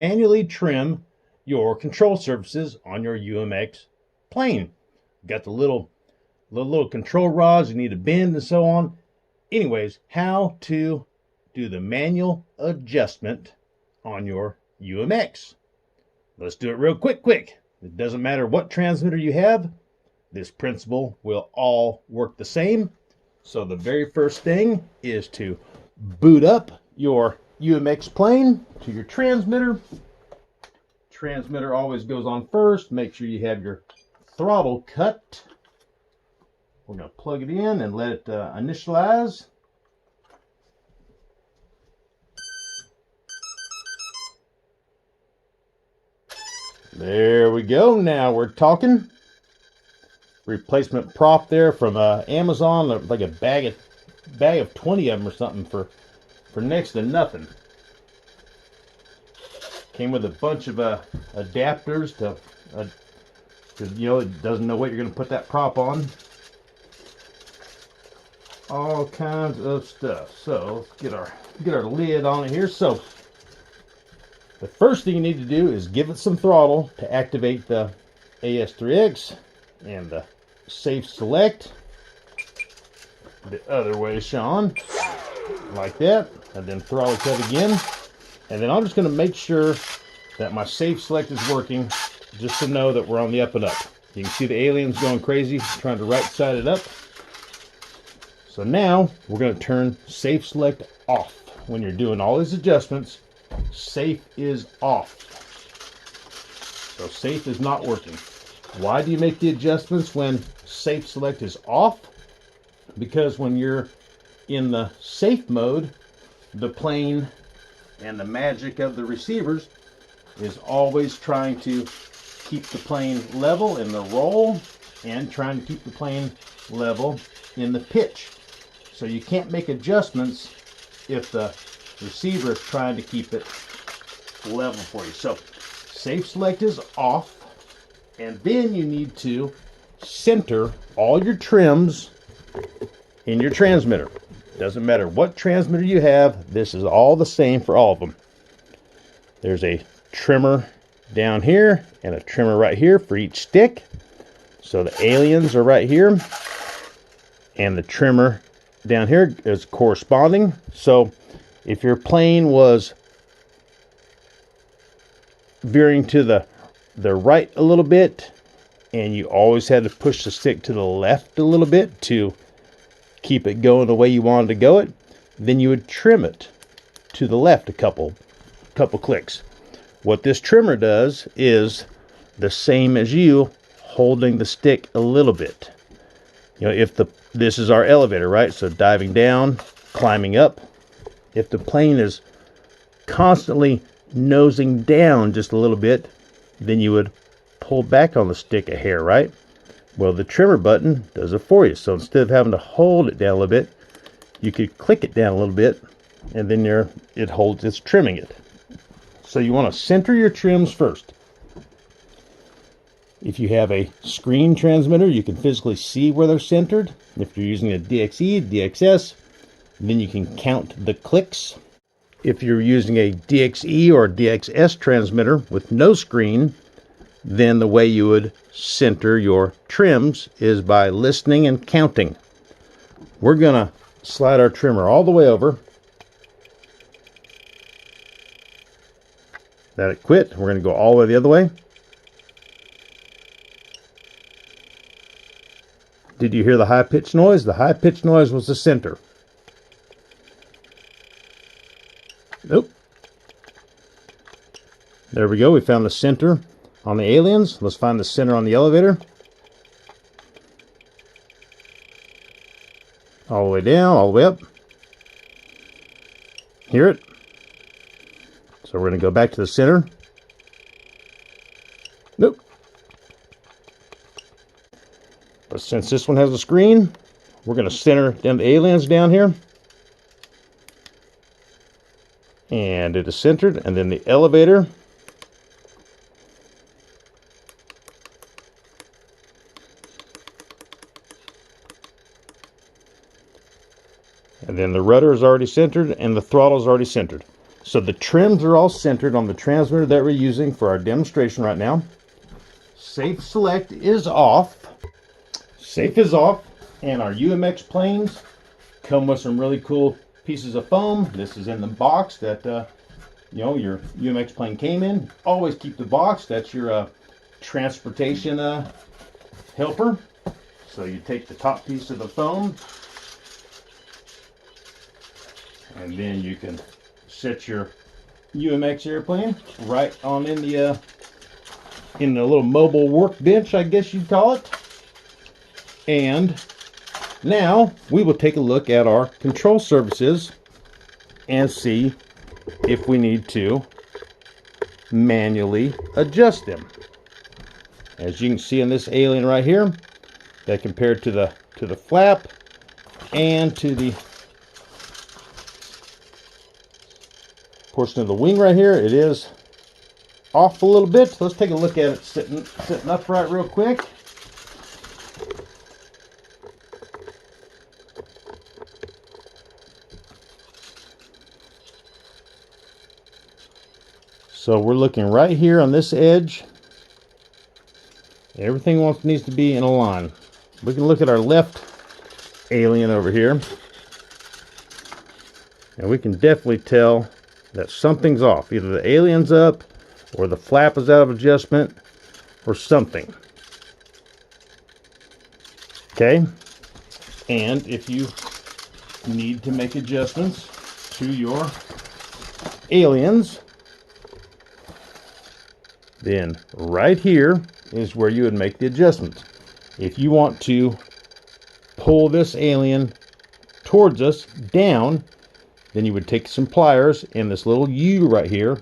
Manually trim your control surfaces on your UMX plane. Got the little control rods you need to bend and so on. Anyways, how to do the manual adjustment on your UMX. Let's do it real quick. It doesn't matter what transmitter you have. This principle will all work the same. So the very first thing is to boot up your UMX plane to your transmitter. Transmitter always goes on first. Make sure you have your throttle cut. We're going to plug it in and let it initialize. There we go. Now we're talking. Replacement prop there from Amazon, like a bag of 20 of them or something for next to nothing. Came with a bunch of adapters to, it doesn't know what you're going to put that prop on. All kinds of stuff. So let's get our lid on it here. So the first thing you need to do is give it some throttle to activate the AS3X and the safe select. The other way, Sean, like that, and then throttle cut again. And then I'm just going to make sure that my safe select is working, just to know that we're on the up and up. You can see the aliens going crazy, trying to right side it up. So now we're going to turn safe select off. When you're doing all these adjustments, safe is off. So safe is not working. Why do you make the adjustments when safe select is off? Because when you're in the safe mode, the plane and the magic of the receivers is always trying to keep the plane level in the roll and trying to keep the plane level in the pitch. So you can't make adjustments if the receiver is trying to keep it level for you. So safe select is off, and then you need to center all your trims in your transmitter. Doesn't matter what transmitter you have, this is all the same for all of them. There's a trimmer down here and a trimmer right here for each stick. So the aliens are right here, and the trimmer down here is corresponding. So if your plane was veering to the right a little bit, and you always had to push the stick to the left a little bit to keep it going the way you wanted to go it, then you would trim it to the left a couple clicks. What this trimmer does is the same as you holding the stick a little bit. If this is our elevator, right? So diving down, climbing up. If the plane is constantly nosing down just a little bit, then you would pull back on the stick a hair, right? Well, the trimmer button does it for you. So instead of having to hold it down a little bit, you could click it down a little bit, and then it's trimming it. So you want to center your trims first. If you have a screen transmitter, you can physically see where they're centered. If you're using a DXE, DXS, then you can count the clicks. If you're using a DXE or DXS transmitter with no screen, then the way you would center your trims is by listening and counting. We're going to slide our trimmer all the way over. Let it quit. We're going to go all the way the other way. Did you hear the high-pitched noise? The high-pitched noise was the center. Nope. There we go. We found the center on the aliens. Let's find the center on the elevator. All the way down, all the way up. Hear it? So we're going to go back to the center. Nope. But since this one has a screen, we're going to center them aliens down here. And it is centered. And then the elevator. And then the rudder is already centered, and the throttle is already centered. So the trims are all centered on the transmitter that we're using for our demonstration right now. Safe select is off. Safe is off, and our UMX planes come with some really cool pieces of foam. This is in the box that you know, your UMX plane came in. Always keep the box. That's your transportation helper. So you take the top piece of the foam, and then you can set your UMX airplane right on in the little mobile workbench, I guess you'd call it. And now we will take a look at our control surfaces and see if we need to manually adjust them. As you can see on this alien right here, that compared to the flap and to the portion of the wing right here, it is off a little bit. So let's take a look at it sitting upright real quick. So we're looking right here on this edge. Everything needs to be in a line. We can look at our left alien over here, and we can definitely tell that something's off. Either the alien's up, or the flap is out of adjustment, or something. Okay? And if you need to make adjustments to your aliens, then right here is where you would make the adjustments. If you want to pull this alien towards us down, then you would take some pliers and this little U right here,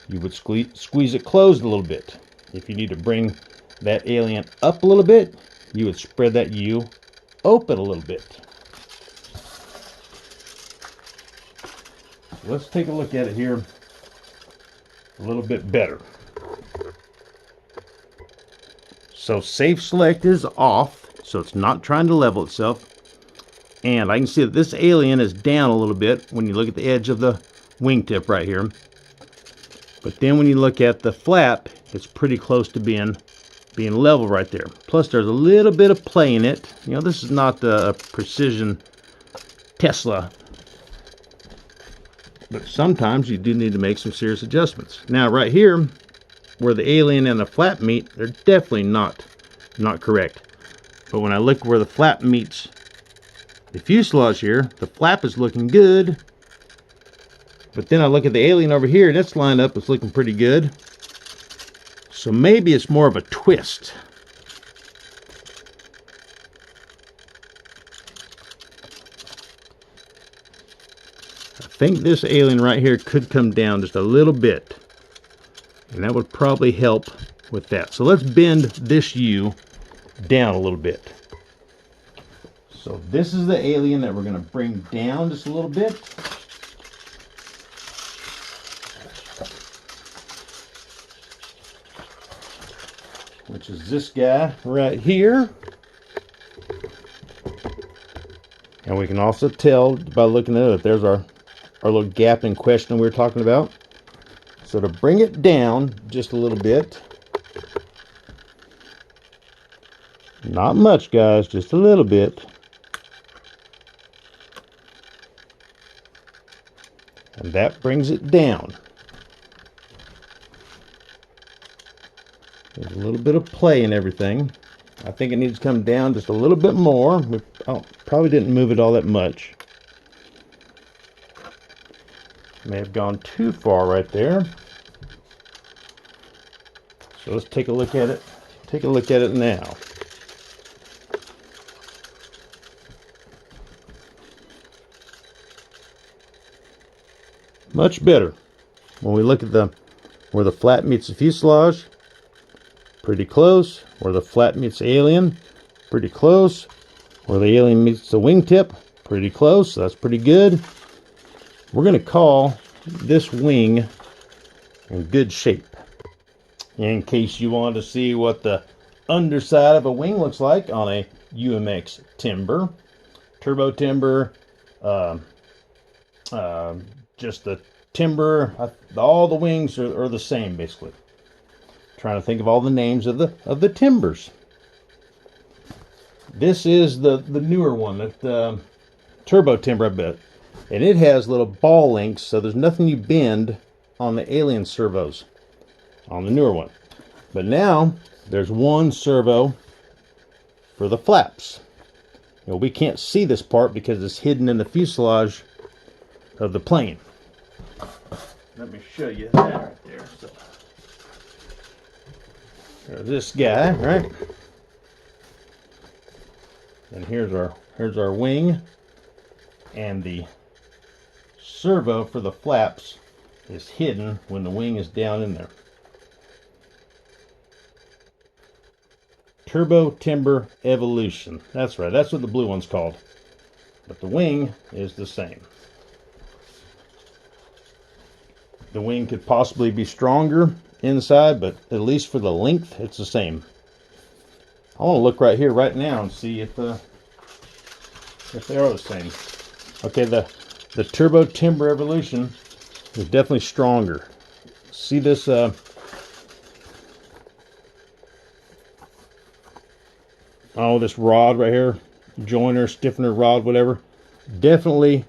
you would squeeze it closed a little bit. If you need to bring that alien up a little bit, you would spread that U open a little bit. Let's take a look at it here a little bit better. So safe select is off, so it's not trying to level itself. And I can see that this alien is down a little bit when you look at the edge of the wingtip right here. But then when you look at the flap, it's pretty close to being level right there. Plus there's a little bit of play in it. You know, this is not a precision Tesla. But sometimes you do need to make some serious adjustments. Now right here, where the alien and the flap meet, they're definitely not correct. But when I look where the flap meets the fuselage here, the flap is looking good. But then I look at the alien over here, and it's lined up, it's looking pretty good. So maybe it's more of a twist. I think this alien right here could come down just a little bit. And that would probably help with that. So let's bend this U down a little bit. So this is the alien that we're going to bring down just a little bit. Which is this guy right here. And we can also tell by looking at it, there's our little gap in question we were talking about. So to bring it down just a little bit, not much guys, just a little bit. And that brings it down. There's a little bit of play in everything. I think it needs to come down just a little bit more. We probably didn't move it all that much. May have gone too far right there. So let's take a look at it. Take a look at it now. Much better. When we look at where the flap meets the fuselage, pretty close. Where the flap meets the alien, pretty close. Where the alien meets the wingtip, pretty close. So that's pretty good. We're going to call this wing in good shape. In case you want to see what the underside of a wing looks like on a UMX timber, turbo timber, just the timber. All the wings are the same basically. Trying to think of all the names of the timbers. This is the newer one, the turbo timber, I bet, and it has little ball links, so there's nothing you bend on the alien servos on the newer one. But now there's one servo for the flaps. You know, we can't see this part because it's hidden in the fuselage of the plane. Let me show you that right there. So, there's this guy, right? And here's our wing, and the servo for the flaps is hidden when the wing is down in there. Turbo Timber Evolution. That's right, that's what the blue one's called. But the wing is the same. The wing could possibly be stronger inside, but at least for the length, it's the same. I want to look right here, right now, and see if they are the same. Okay, the Turbo Timber Evolution is definitely stronger. See this this rod right here, joiner, stiffener rod, whatever. Definitely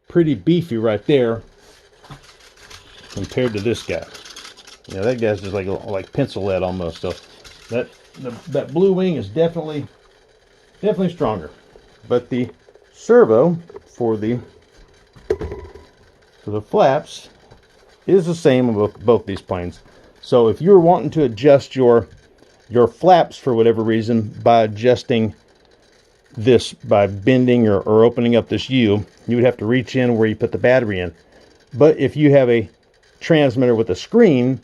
pretty beefy right there compared to this guy. Yeah, that guy's just like pencil lead almost. So that blue wing is definitely stronger. But the servo for the flaps is the same with both these planes. So if you're wanting to adjust your flaps for whatever reason by adjusting this, by bending or opening up this U, you would have to reach in where you put the battery in. But if you have a transmitter with a screen,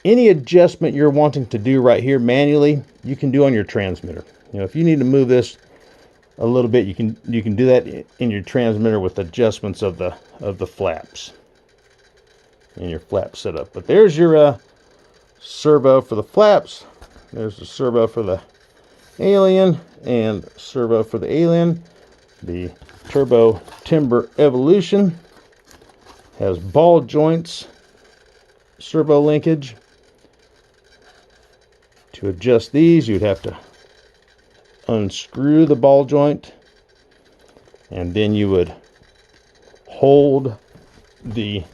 any adjustment you're wanting to do right here manually, you can do on your transmitter. You know, if you need to move this a little bit, you can do that in your transmitter with adjustments of the flaps in your flap setup. But there's your servo for the flaps. There's the servo for the alien and servo for the alien. The Turbo Timber Evolution has ball joints, servo linkage. To adjust these, you'd have to unscrew the ball joint, and then you would hold the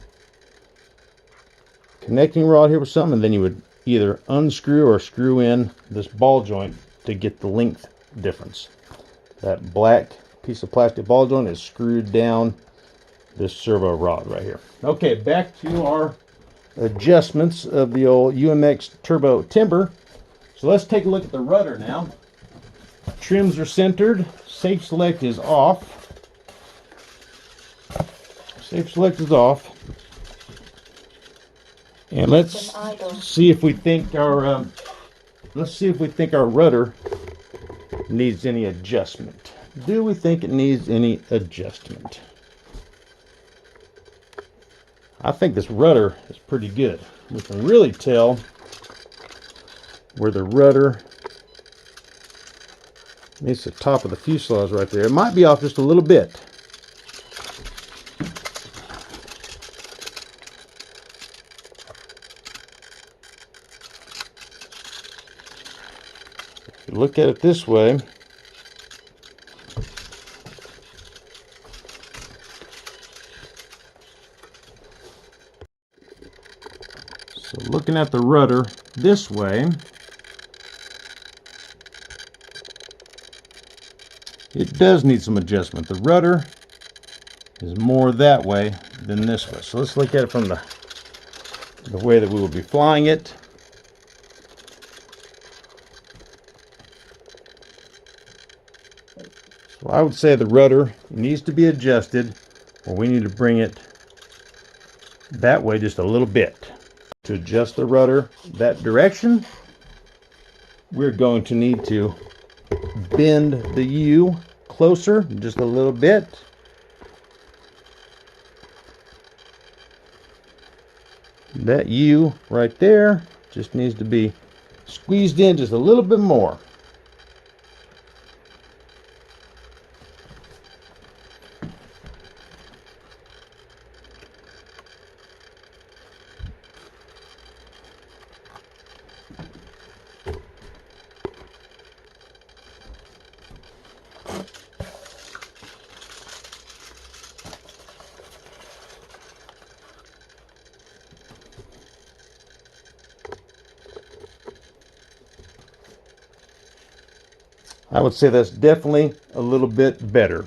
connecting rod here with something, and then you would either unscrew or screw in this ball joint to get the length difference. That black piece of plastic ball joint is screwed down this servo rod right here. Okay, back to our adjustments of the old UMX Turbo Timber. So let's take a look at the rudder now. Trims are centered. Safe select is off. Safe select is off. And let's see if we think our rudder needs any adjustment. Do we think it needs any adjustment? I think this rudder is pretty good. We can really tell where the rudder meets the top of the fuselage right there. It might be off just a little bit. If you look at it this way, so looking at the rudder this way, it does need some adjustment. The rudder is more that way than this way. So let's look at it from the way that we will be flying it. So I would say the rudder needs to be adjusted, or we need to bring it that way just a little bit. To adjust the rudder that direction, we're going to need to bend the U closer just a little bit. That U right there just needs to be squeezed in just a little bit more. I would say that's definitely a little bit better.